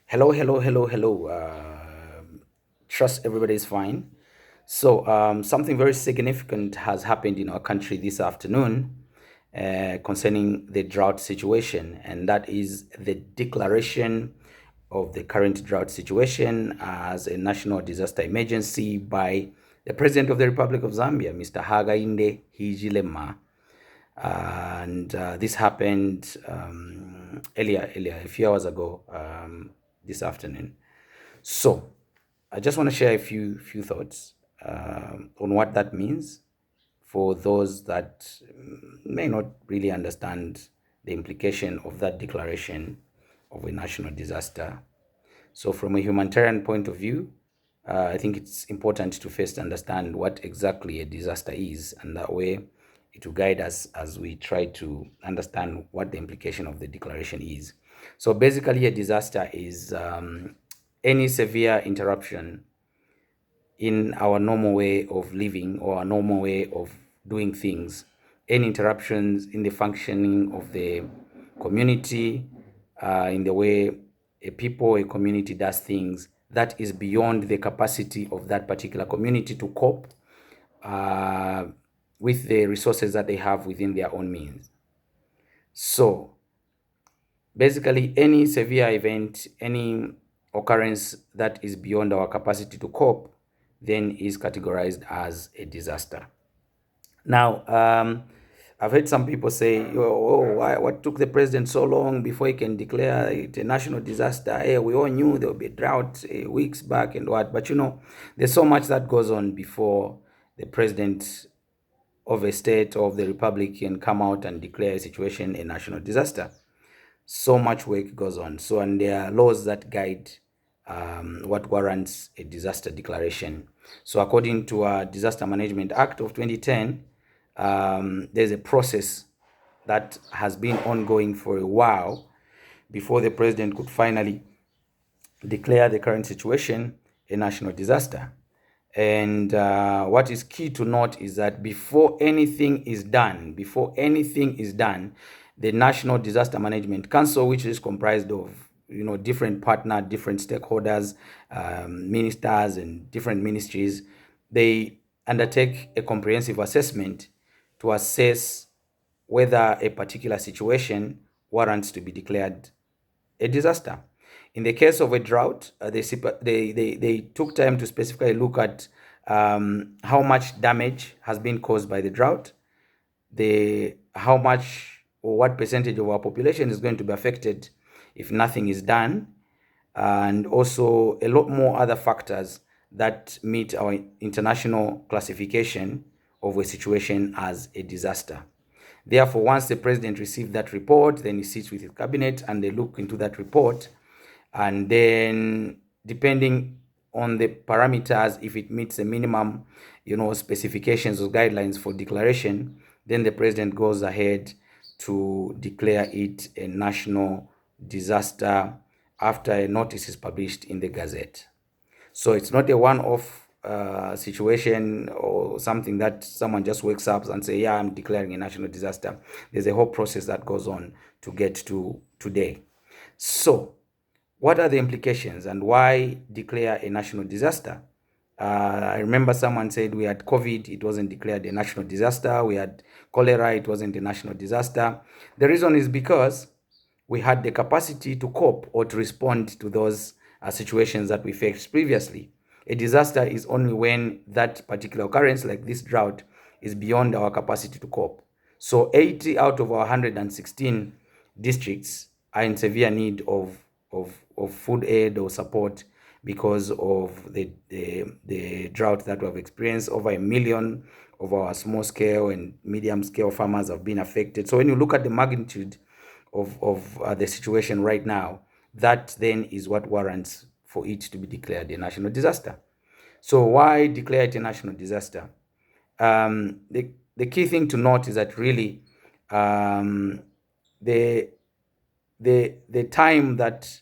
Hello, hello, hello, hello. Trust everybody is fine. Something very significant has happened in our country this afternoon concerning the drought situation, and that is the declaration of the current drought situation as a national disaster emergency by the President of the Republic of Zambia, Mr. Hakainde Hichilema. And this happened earlier, a few hours ago, this afternoon. So, I just want to share a few thoughts on what that means for those that may not really understand the implication of that declaration of a national disaster. So, from a humanitarian point of view, I think it's important to first understand what exactly a disaster is, and that way it will guide us as we try to understand what the implication of the declaration is. So, basically, a disaster is any severe interruption in our normal way of living or our normal way of doing things, any interruptions in the functioning of the community, in the way a people, a community does things that is beyond the capacity of that particular community to cope uh, with the resources that they have within their own means. So basically, any severe event, any occurrence that is beyond our capacity to cope, then is categorized as a disaster. Now, I've heard some people say, what took the president so long before he can declare it a national disaster? Hey, we all knew there would be a drought weeks back and what. But there's so much that goes on before the president of a state or of the republic can come out and declare a situation a national disaster. So much work goes on. So, and there are laws that guide what warrants a disaster declaration. So, according to our Disaster Management Act of 2010, there's a process that has been ongoing for a while before the president could finally declare the current situation a national disaster. And what is key to note is that before anything is done, the National Disaster Management Council, which is comprised of different partner, different stakeholders, ministers, and different ministries, they undertake a comprehensive assessment to assess whether a particular situation warrants to be declared a disaster. In the case of a drought, they took time to specifically look at how much damage has been caused by the drought, how much or what percentage of our population is going to be affected if nothing is done, and also a lot more other factors that meet our international classification of a situation as a disaster. Therefore, once the president received that report, then he sits with his cabinet and they look into that report. And then, depending on the parameters, if it meets the minimum, specifications or guidelines for declaration, then the president goes ahead to declare it a national disaster after a notice is published in the Gazette. So it's not a one-off situation or something that someone just wakes up and say, yeah, I'm declaring a national disaster. There's a whole process that goes on to get to today. So what are the implications and why declare a national disaster? I remember someone said we had COVID, it wasn't declared a national disaster. We had cholera, it wasn't a national disaster. The reason is because we had the capacity to cope or to respond to those situations that we faced previously. A disaster is only when that particular occurrence, like this drought, is beyond our capacity to cope. So 80 out of our 116 districts are in severe need of food aid or support because of the drought that we have experienced. Over 1 million of our small scale and medium scale farmers have been affected. So when you look at the magnitude of the situation right now, that then is what warrants for it to be declared a national disaster. So why declare it a national disaster? The key thing to note is that really the time that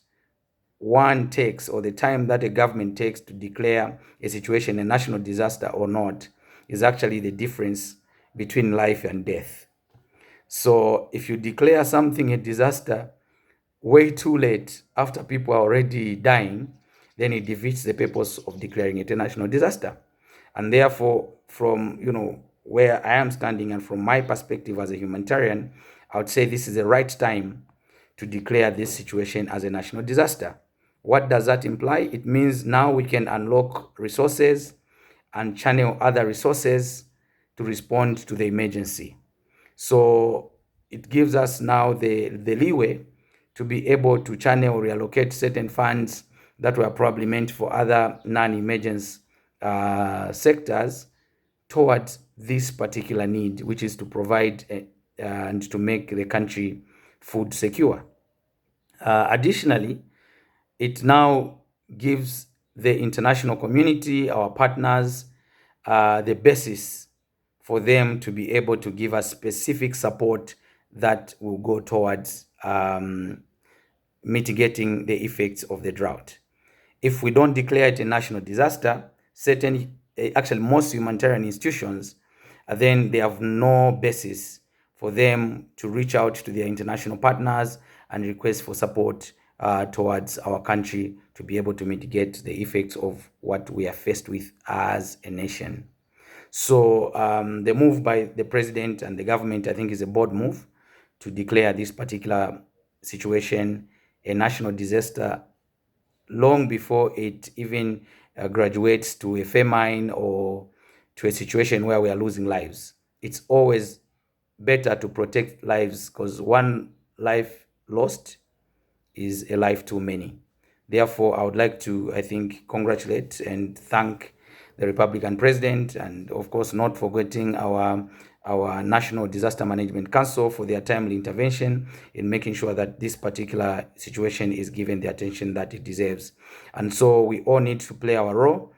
one takes, or the time that a government takes to declare a situation a national disaster or not, is actually the difference between life and death. So if you declare something a disaster way too late after people are already dying, then it defeats the purpose of declaring it a national disaster. And therefore, from where I am standing and from my perspective as a humanitarian, I would say this is the right time to declare this situation as a national disaster. What does that imply? It means now we can unlock resources and channel other resources to respond to the emergency. So it gives us now the leeway to be able to channel, reallocate certain funds that were probably meant for other non-emergence sectors towards this particular need, which is to provide and to make the country food secure. Additionally, it now gives the international community, our partners, the basis for them to be able to give us specific support that will go towards mitigating the effects of the drought. If we don't declare it a national disaster, actually most humanitarian institutions, then they have no basis for them to reach out to their international partners and request for support towards our country to be able to mitigate the effects of what we are faced with as a nation. So the move by the president and the government, I think, is a bold move to declare this particular situation a national disaster long before it even graduates to a famine or to a situation where we are losing lives. It's always better to protect lives, because one life lost is a life too many. Therefore, I would like to, I think, congratulate and thank the Republican president, and of course, not forgetting our National Disaster Management Council for their timely intervention in making sure that this particular situation is given the attention that it deserves. And so we all need to play our role,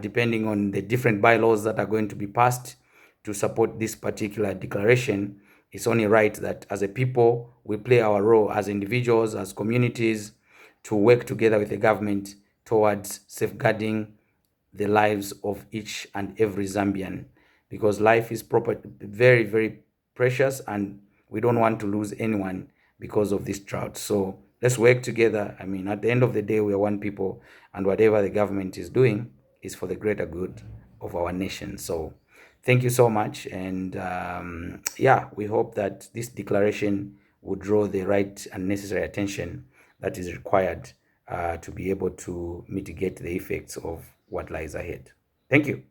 depending on the different bylaws that are going to be passed to support this particular declaration. It's only right that as a people, we play our role as individuals, as communities, to work together with the government towards safeguarding the lives of each and every Zambian, because life is very, very precious, and we don't want to lose anyone because of this drought. So let's work together. I mean, at the end of the day, we are one people, and whatever the government is doing is for the greater good of our nation. So thank you so much. And yeah, we hope that this declaration would draw the right and necessary attention that is required to be able to mitigate the effects of what lies ahead. Thank you.